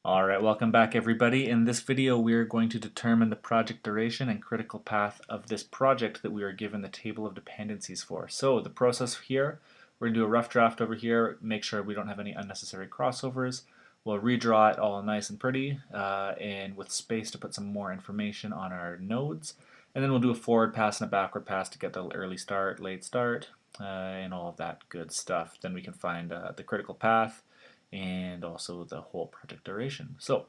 Alright, welcome back everybody. In this video we are going to determine the project duration and critical path of this project that we are given the table of dependencies for. So the process here, we're going to do a rough draft over here, make sure we don't have any unnecessary crossovers. We'll redraw it all nice and pretty and with space to put some more information on our nodes. And then we'll do a forward pass and a backward pass to get the early start, late start, and all of that good stuff. Then we can find the critical path and also the whole project duration. So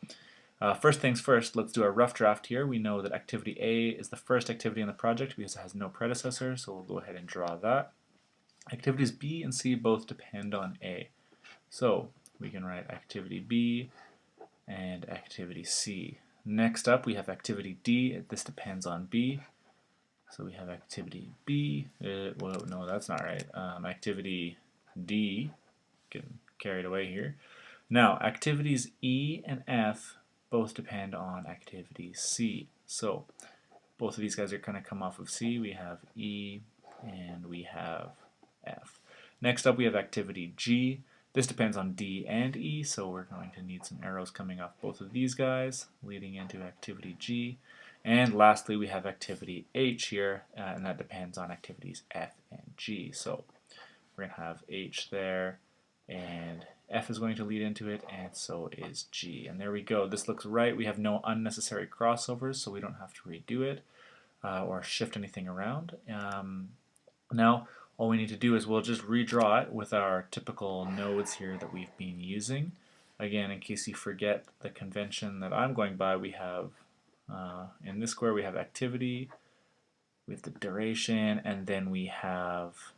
first things first, let's do a rough draft here. We know that activity A is the first activity in the project because it has no predecessor, so we'll go ahead and draw that. Activities B and C both depend on A. So we can write activity B and activity C. Next up we have activity D. This depends on B. So we have activity B. Well, no, that's not right. Activity D. Getting carried away here. Now, activities E and F both depend on activity C. So both of these guys are going to come off of C. We have E and we have F. Next up we have activity G. This depends on D and E, so we're going to need some arrows coming off both of these guys leading into activity G. And lastly we have activity H here, and that depends on activities F and G. So we're going to have H there, and F is going to lead into it, and so is G. And there we go. This looks right. We have no unnecessary crossovers, so we don't have to redo it or shift anything around. Now, all we need to do is we'll just redraw it with our typical nodes here that we've been using. Again, in case you forget the convention that I'm going by, we have in this square we have activity with the duration, and then we have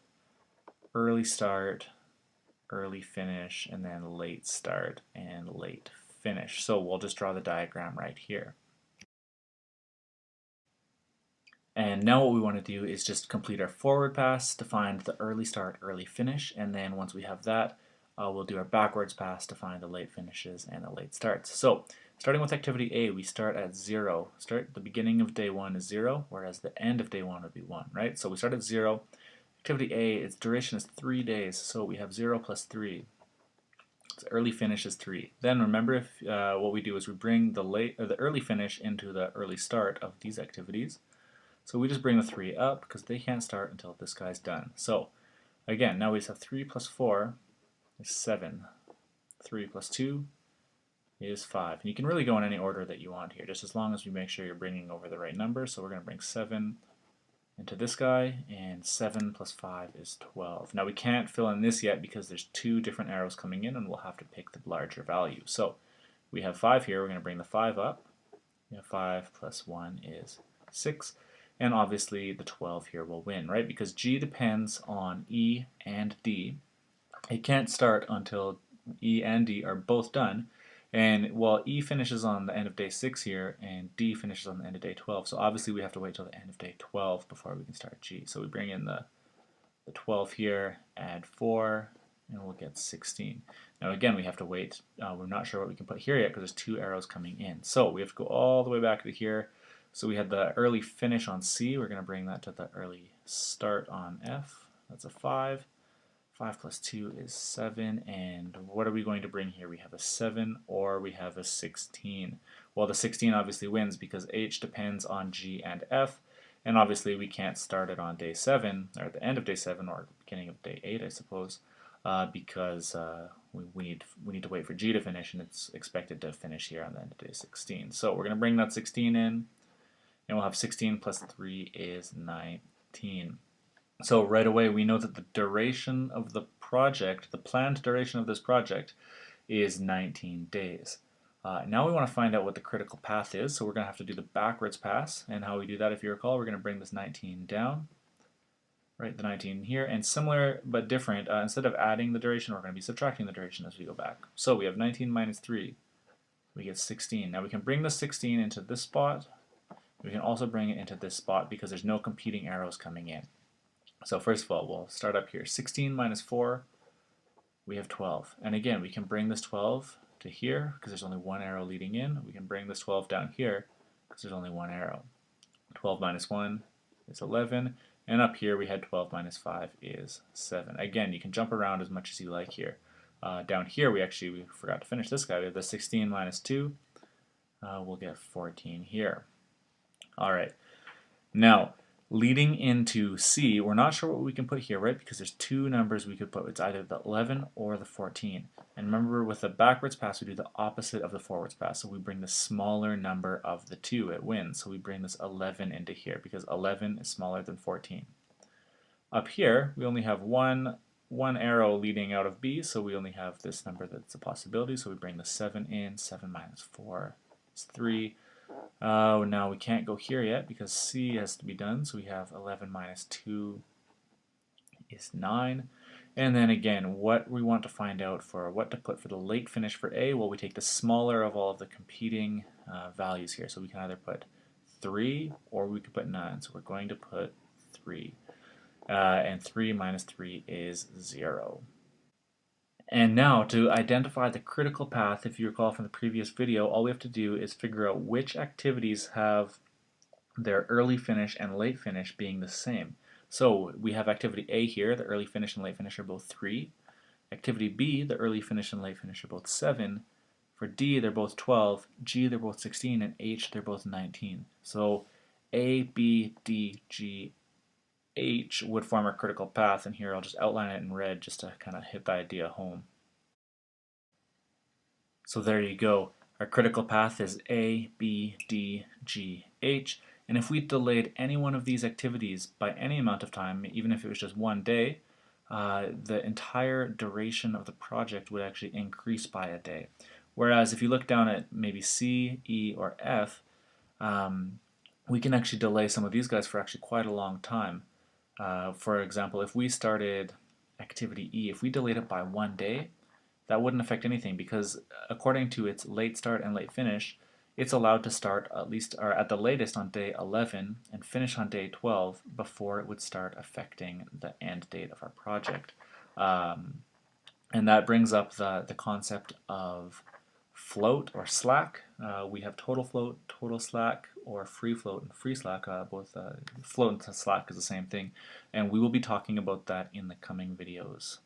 early start, early finish, and then late start and late finish. So we'll just draw the diagram right here. And now what we want to do is just complete our forward pass to find the early start, early finish, and then once we have that, we'll do our backwards pass to find the late finishes and the late starts. So starting with activity A, we start at 0. The beginning of day 1 is 0, whereas the end of day 1 would be 1, right? So we start at 0. Activity A, its duration is 3 days, so we have 0 plus 3. So early finish is 3. Then remember, if what we do is we bring the early finish into the early start of these activities. So we just bring the 3 up because they can't start until this guy's done. So again, now we just have 3 plus 4 is 7. 3 plus 2 is 5. And you can really go in any order that you want here, just as long as you make sure you're bringing over the right number. So we're going to bring 7 into this guy, and 7 plus 5 is 12. Now we can't fill in this yet because there's 2 different arrows coming in, and we'll have to pick the larger value. So we have 5 here, we're going to bring the 5 up. We have 5 plus 1 is 6. And obviously the 12 here will win, right? Because G depends on E and D. It can't start until E and D are both done. And while E finishes on the end of day 6 here, and D finishes on the end of day 12, so obviously we have to wait till the end of day 12 before we can start G. So we bring in the 12 here, add 4, and we'll get 16. Now again, we have to wait. We're not sure what we can put here yet because there's 2 arrows coming in. So we have to go all the way back to here. So we had the early finish on C. We're going to bring that to the early start on F. That's a 5. 5 plus 2 is 7, and what are we going to bring here? We have a 7 or we have a 16. Well, the 16 obviously wins because H depends on G and F, and obviously we can't start it on day 7, or at the end of day 7, or beginning of day 8, I suppose, because we need to wait for G to finish, and it's expected to finish here on the end of day 16. So we're going to bring that 16 in, and we'll have 16 plus 3 is 19. So right away we know that the duration of the project, the planned duration of this project, is 19 days. Now we want to find out what the critical path is, so we're going to have to do the backwards pass. And how we do that, if you recall, we're going to bring this 19 down, right, the 19 here, and similar but different, instead of adding the duration, we're going to be subtracting the duration as we go back. So we have 19 minus 3, we get 16. Now we can bring the 16 into this spot. We can also bring it into this spot because there's no competing arrows coming in. So first of all, we'll start up here. 16 minus 4, we have 12. And again, we can bring this 12 to here because there's only one arrow leading in. We can bring this 12 down here because there's only one arrow. 12 minus 1 is 11. And up here we had 12 minus 5 is 7. Again, you can jump around as much as you like here. Down here, we forgot to finish this guy. We have the 16 minus 2. We'll get 14 here. All right. Now, leading into C, we're not sure what we can put here, right? Because there's two numbers we could put. It's either the 11 or the 14. And remember, with the backwards pass, we do the opposite of the forwards pass. So we bring the smaller number of the two. It wins. So we bring this 11 into here because 11 is smaller than 14. Up here, we only have one arrow leading out of B, so we only have this number that's a possibility. So we bring the 7 in. 7 minus 4 is 3. Now we can't go here yet because C has to be done, so we have 11 minus 2 is 9. And then again, what we want to find out for what to put for the late finish for A, well, we take the smaller of all of the competing values here. So we can either put 3 or we could put 9. So we're going to put 3. And 3 minus 3 is 0. And now, to identify the critical path, if you recall from the previous video, all we have to do is figure out which activities have their early finish and late finish being the same. So we have activity A here, the early finish and late finish are both 3. Activity B, the early finish and late finish are both 7. For D, they're both 12. G, they're both 16. And H, they're both 19. So A, B, D, G, H would form our critical path, and here I'll just outline it in red just to kind of hit the idea home. So there you go. Our critical path is A, B, D, G, H, and if we delayed any one of these activities by any amount of time, even if it was just one day, the entire duration of the project would actually increase by a day. Whereas if you look down at maybe C, E, or F, we can actually delay some of these guys for actually quite a long time. For example, if we started activity E, if we delayed it by 1 day, that wouldn't affect anything because according to its late start and late finish, it's allowed to start at least or at the latest on day 11 and finish on day 12 before it would start affecting the end date of our project. And that brings up the concept of float or slack. We have total float, total slack, or free float and free slack. Both float and slack is the same thing, and we will be talking about that in the coming videos.